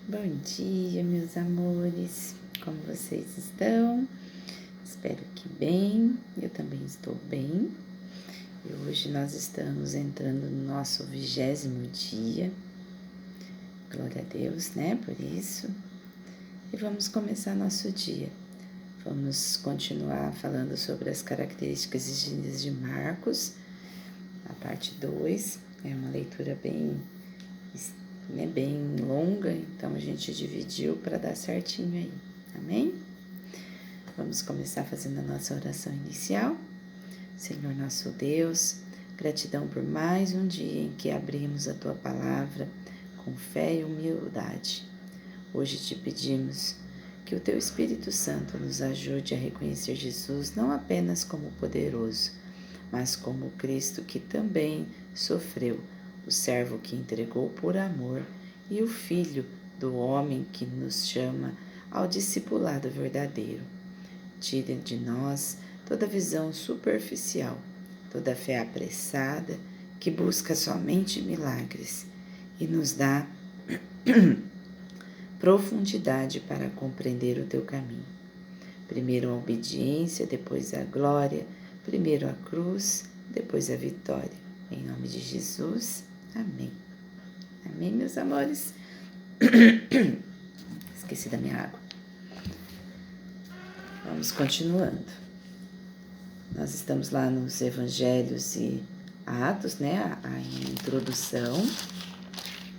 Bom dia, meus amores. Como vocês estão? Espero que bem. Eu também estou bem. E hoje nós estamos entrando no nosso 20º dia. Glória a Deus, né? Por isso. E vamos começar nosso dia. Vamos continuar falando sobre as características distintas de Marcos, a parte 2. É uma leitura bem longa, então a gente dividiu para dar certinho aí, amém? Vamos começar fazendo a nossa oração inicial. Senhor nosso Deus, gratidão por mais um dia em que abrimos a Tua Palavra com fé e humildade. Hoje te pedimos que o Teu Espírito Santo nos ajude a reconhecer Jesus não apenas como poderoso, mas como Cristo que também sofreu, o servo que entregou por amor e o Filho do homem que nos chama ao discipulado verdadeiro. Tire de nós toda visão superficial, toda fé apressada que busca somente milagres e nos dá profundidade para compreender o teu caminho. Primeiro a obediência, depois a glória, primeiro a cruz, depois a vitória. Em nome de Jesus, amém. Amém, meus amores? Esqueci da minha água. Vamos continuando. Nós estamos lá nos Evangelhos e Atos, né? A introdução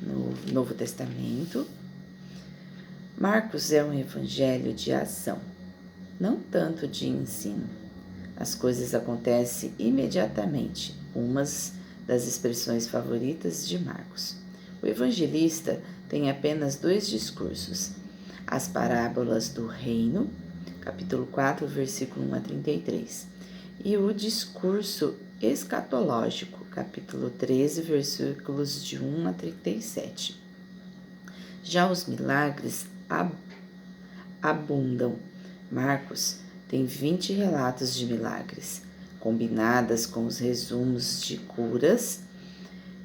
no Novo Testamento. Marcos é um evangelho de ação, não tanto de ensino. As coisas acontecem imediatamente, umas das expressões favoritas de Marcos. O evangelista tem apenas 2 discursos: as parábolas do reino, capítulo 4, versículo 1 a 33, e o discurso escatológico, capítulo 13, versículos de 1 a 37. Já os milagres abundam. Marcos tem 20 relatos de milagres, combinadas com os resumos de curas.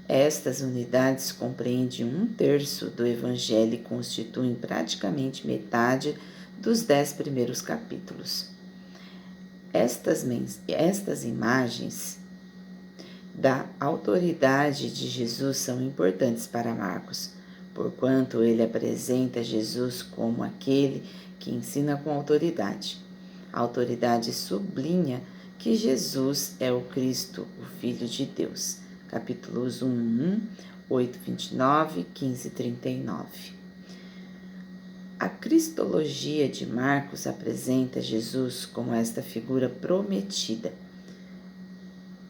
Estas unidades compreendem 1/3 do Evangelho e constituem praticamente metade dos 10 primeiros capítulos. Estas imagens da autoridade de Jesus são importantes para Marcos, porquanto ele apresenta Jesus como aquele que ensina com autoridade. A autoridade sublinha que Jesus é o Cristo, o Filho de Deus. Capítulos 1, 8, 29, 15, 39. A cristologia de Marcos apresenta Jesus como esta figura prometida.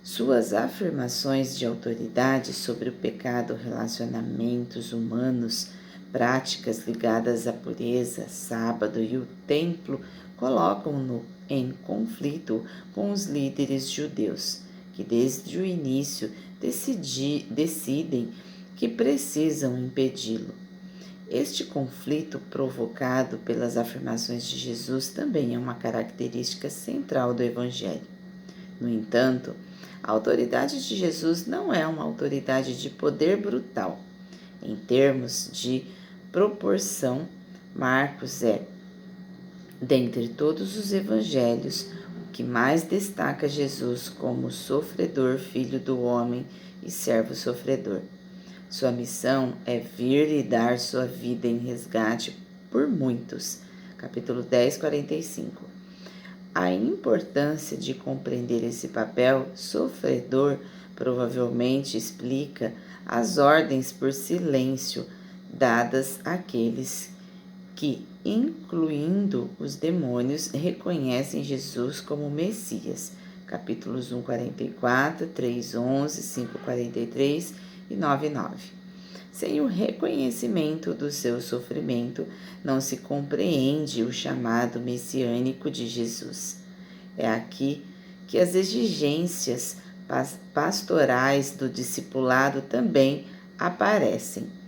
Suas afirmações de autoridade sobre o pecado, relacionamentos humanos, práticas ligadas à pureza, sábado e o templo colocam-no em conflito com os líderes judeus, que desde o início decidem que precisam impedi-lo. Este conflito provocado pelas afirmações de Jesus também é uma característica central do Evangelho. No entanto, a autoridade de Jesus não é uma autoridade de poder brutal. Em termos de proporção, Marcos é, dentre todos os evangelhos, o que mais destaca Jesus como sofredor, filho do homem e servo sofredor. Sua missão é vir e dar sua vida em resgate por muitos. Capítulo 10, 45. A importância de compreender esse papel sofredor provavelmente explica as ordens por silêncio dadas àqueles que, incluindo os demônios, reconhecem Jesus como Messias. Capítulos 1, 44, 3, 11, 5, 43 e 9, 9. Sem o reconhecimento do seu sofrimento, não se compreende o chamado messiânico de Jesus. É aqui que as exigências pastorais do discipulado também aparecem.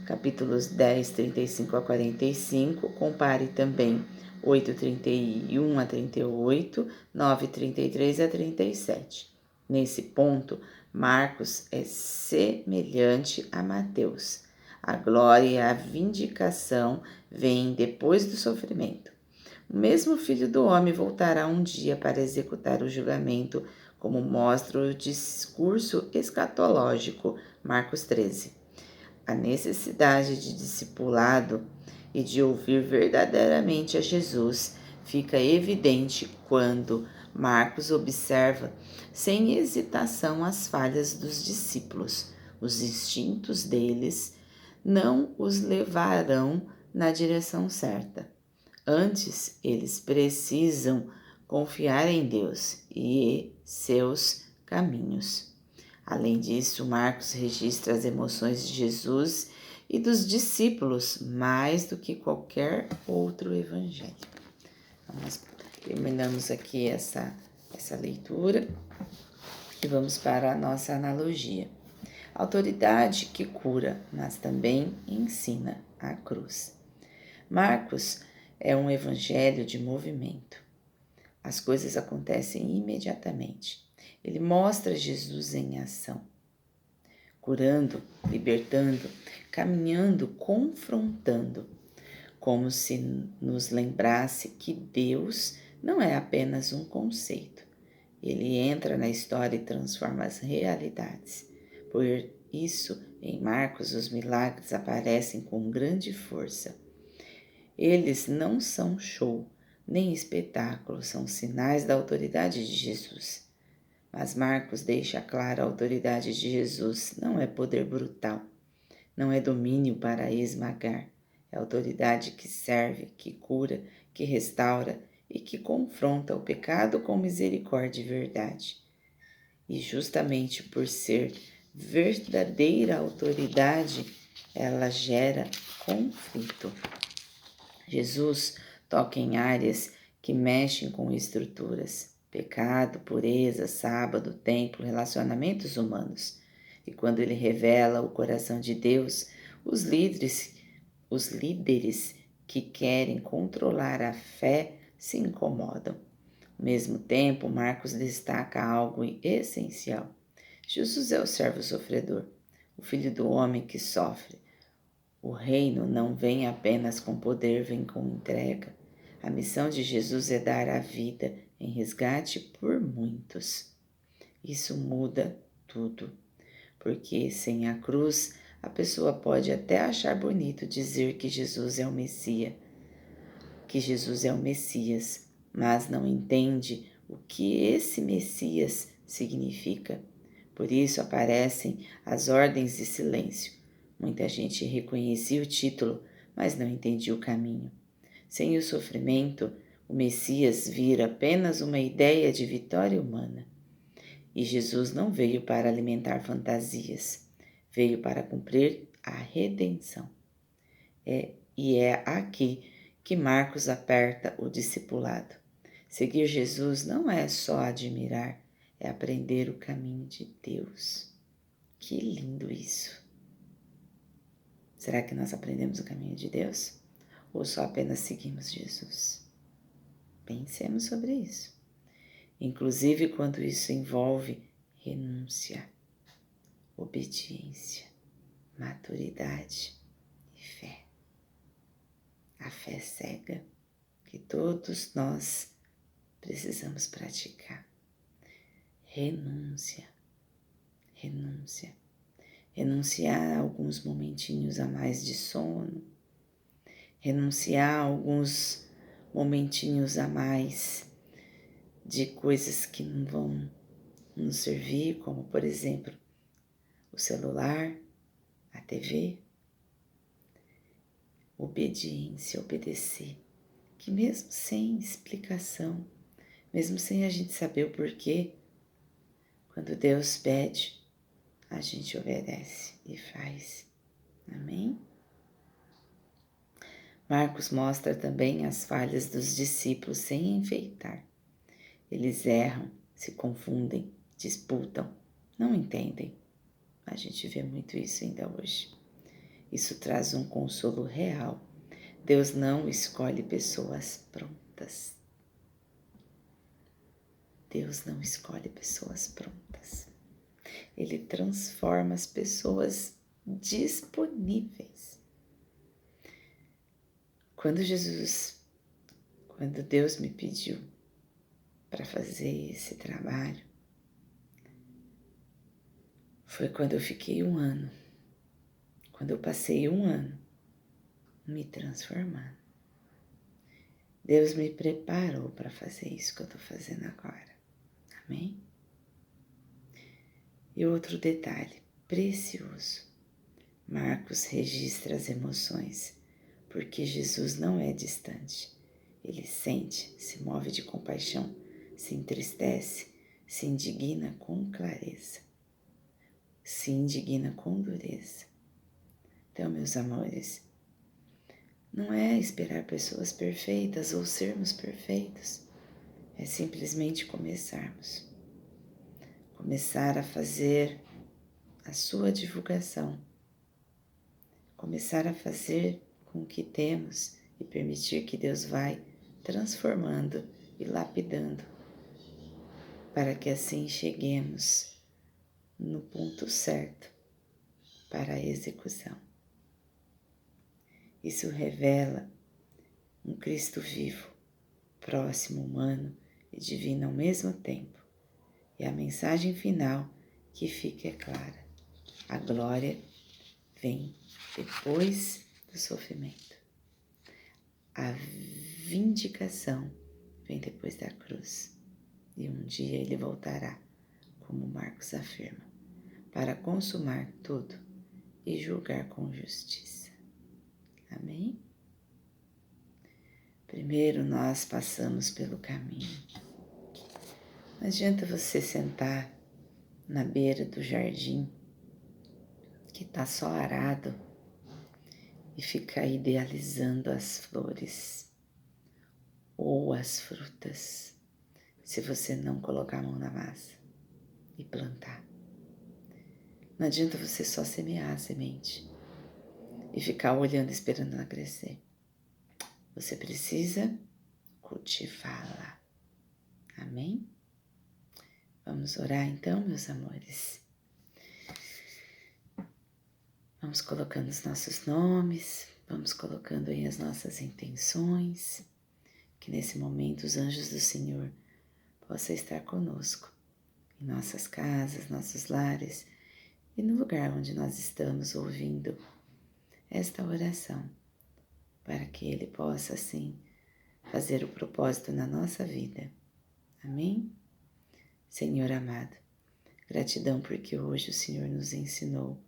Capítulos 10, 35 a 45, compare também 8, 31 a 38, 9, 33 a 37. Nesse ponto, Marcos é semelhante a Mateus. A glória e a vindicação vêm depois do sofrimento. O mesmo Filho do Homem voltará um dia para executar o julgamento, como mostra o discurso escatológico, Marcos 13. A necessidade de discipulado e de ouvir verdadeiramente a Jesus fica evidente quando Marcos observa sem hesitação as falhas dos discípulos. Os instintos deles não os levarão na direção certa. Antes, eles precisam confiar em Deus e seus caminhos. Além disso, Marcos registra as emoções de Jesus e dos discípulos mais do que qualquer outro evangelho. Nós terminamos aqui essa leitura e vamos para a nossa analogia. Autoridade que cura, mas também ensina a cruz. Marcos é um evangelho de movimento. As coisas acontecem imediatamente. Ele mostra Jesus em ação, curando, libertando, caminhando, confrontando, como se nos lembrasse que Deus não é apenas um conceito. Ele entra na história e transforma as realidades. Por isso, em Marcos, os milagres aparecem com grande força. Eles não são show, nem espetáculo, são sinais da autoridade de Jesus. Mas Marcos deixa clara a autoridade de Jesus, não é poder brutal, não é domínio para esmagar, é autoridade que serve, que cura, que restaura e que confronta o pecado com misericórdia e verdade. E justamente por ser verdadeira autoridade, ela gera conflito. Jesus toca em áreas que mexem com estruturas, pecado, pureza, sábado, templo, relacionamentos humanos. E quando ele revela o coração de Deus, os líderes que querem controlar a fé se incomodam. Ao mesmo tempo, Marcos destaca algo essencial. Jesus é o servo sofredor, o filho do homem que sofre. O reino não vem apenas com poder, vem com entrega. A missão de Jesus é dar a vida em resgate por muitos. Isso muda tudo, porque sem a cruz, a pessoa pode até achar bonito dizer que Jesus é o Messias, mas não entende o que esse Messias significa. Por isso aparecem as ordens de silêncio. Muita gente reconhecia o título, mas não entendia o caminho. Sem o sofrimento, o Messias vira apenas uma ideia de vitória humana. E Jesus não veio para alimentar fantasias, veio para cumprir a redenção. E é aqui que Marcos aperta o discipulado. Seguir Jesus não é só admirar, é aprender o caminho de Deus. Que lindo isso! Será que nós aprendemos o caminho de Deus? Ou só apenas seguimos Jesus? Pensemos sobre isso. Inclusive quando isso envolve renúncia, obediência, maturidade e fé. A fé cega que todos nós precisamos praticar. Renúncia. Renunciar a alguns momentinhos a mais de sono, renunciar a alguns momentinhos a mais de coisas que não vão nos servir, como por exemplo o celular, a TV. Obediência, obedecer, que mesmo sem explicação, mesmo sem a gente saber o porquê, quando Deus pede, a gente obedece e faz. Amém? Marcos mostra também as falhas dos discípulos sem enfeitar. Eles erram, se confundem, disputam, não entendem. A gente vê muito isso ainda hoje. Isso traz um consolo real. Deus não escolhe pessoas prontas. Deus não escolhe pessoas prontas. Ele transforma as pessoas disponíveis. Quando Deus me pediu para fazer esse trabalho, foi quando eu fiquei 1 ano, quando eu passei 1 ano me transformando. Deus me preparou para fazer isso que eu estou fazendo agora. Amém? E outro detalhe precioso. Marcos registra as emoções, porque Jesus não é distante. Ele sente, se move de compaixão, se entristece, se indigna com clareza, se indigna com dureza. Então, meus amores, não é esperar pessoas perfeitas ou sermos perfeitos, é simplesmente começarmos. Começar a fazer a sua divulgação, começar a fazer com o que temos e permitir que Deus vai transformando e lapidando, para que assim cheguemos no ponto certo para a execução. Isso revela um Cristo vivo, próximo, humano e divino ao mesmo tempo. E a mensagem final que fica é clara: a glória vem depois do sofrimento. A vindicação vem depois da cruz. E um dia ele voltará, como Marcos afirma, para consumar tudo e julgar com justiça. Amém? Primeiro nós passamos pelo caminho. Não adianta você sentar na beira do jardim que está só arado e ficar idealizando as flores ou as frutas, se você não colocar a mão na massa e plantar. Não adianta você só semear a semente e ficar olhando esperando ela crescer. Você precisa cultivá-la. Amém? Vamos orar então, meus amores. Vamos colocando os nossos nomes, vamos colocando aí as nossas intenções, que nesse momento os anjos do Senhor possam estar conosco, em nossas casas, nossos lares e no lugar onde nós estamos ouvindo esta oração, para que Ele possa, assim, fazer o propósito na nossa vida. Amém? Senhor amado, gratidão porque hoje o Senhor nos ensinou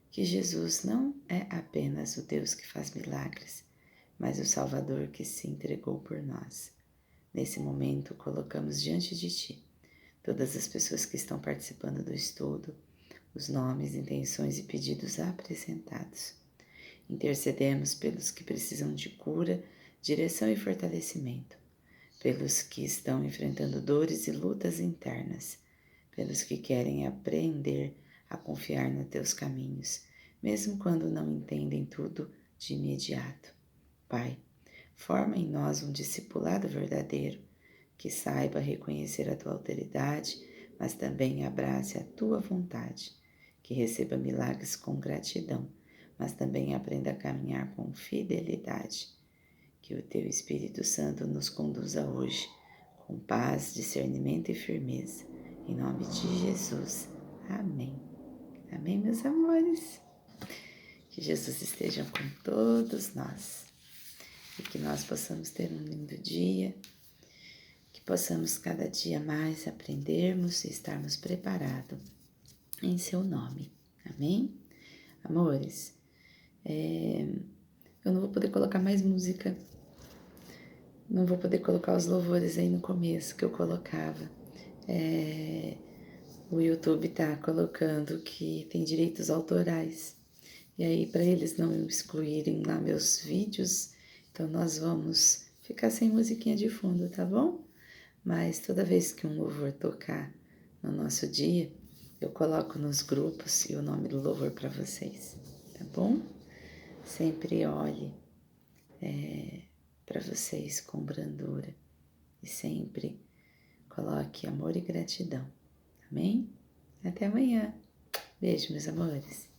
que Jesus não é apenas o Deus que faz milagres, mas o Salvador que se entregou por nós. Nesse momento, colocamos diante de Ti todas as pessoas que estão participando do estudo, os nomes, intenções e pedidos apresentados. Intercedemos pelos que precisam de cura, direção e fortalecimento, pelos que estão enfrentando dores e lutas internas, pelos que querem aprender a confiar nos Teus caminhos, mesmo quando não entendem tudo de imediato. Pai, forma em nós um discipulado verdadeiro, que saiba reconhecer a Tua autoridade, mas também abrace a Tua vontade, que receba milagres com gratidão, mas também aprenda a caminhar com fidelidade. Que o Teu Espírito Santo nos conduza hoje com paz, discernimento e firmeza. Em nome de Jesus. Amém. Amém, meus amores. Que Jesus esteja com todos nós e que nós possamos ter um lindo dia, que possamos cada dia mais aprendermos e estarmos preparados em Seu nome. Amém? Amores, eu não vou poder colocar mais música, não vou poder colocar os louvores aí no começo que eu colocava. O YouTube tá colocando que tem direitos autorais. E aí, para eles não excluírem lá meus vídeos, então nós vamos ficar sem musiquinha de fundo, tá bom? Mas toda vez que um louvor tocar no nosso dia, eu coloco nos grupos e o nome do louvor para vocês, tá bom? Sempre olhe para vocês com brandura e sempre coloque amor e gratidão, amém? Até amanhã. Beijo, meus amores.